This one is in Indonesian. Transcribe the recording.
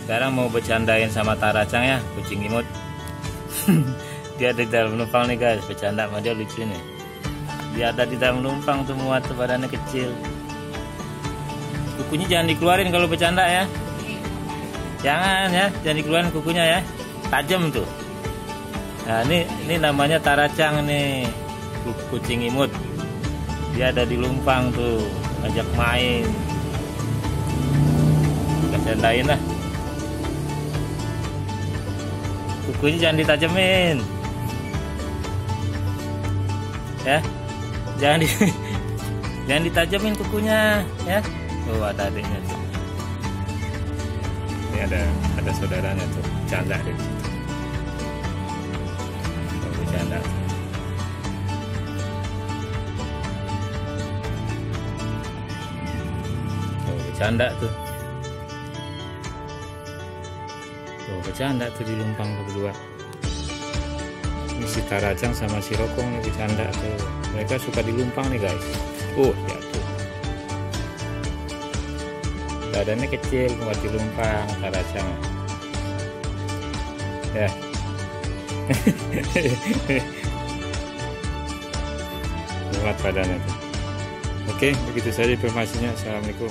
Sekarang mau bercandain sama Taracang ya, kucing imut. Dia ada di dalam penumpang nih guys, bercanda sama dia lucu nih. Dia ada di dalam penumpang tuh, muat tuh, badannya kecil. Kukunya jangan dikeluarin kalau bercanda ya. Jangan ya, jangan dikeluarin kukunya ya. Tajam tuh. Nah ini namanya Taracang nih, kucing imut. Dia ada di lumpang tuh, ajak main. Bercandain lah. Kukunya jangan ditajemin ya, jangan ditajemin kukunya ya. Oh, ada adiknya tuh. Ini ada saudaranya tuh, bercanda deh. Oh, bercanda. Oh, bercanda tuh. Oh, bercanda tuh di lumpang tuh berdua. Ini si Taracang sama si Rokong nih bercanda tuh. Mereka suka di lumpang nih guys. Oh, ya tuh. Badannya kecil buat di lumpang Taracang. Ya. Muat badannya tuh. Oke, begitu saja informasinya. Assalamualaikum.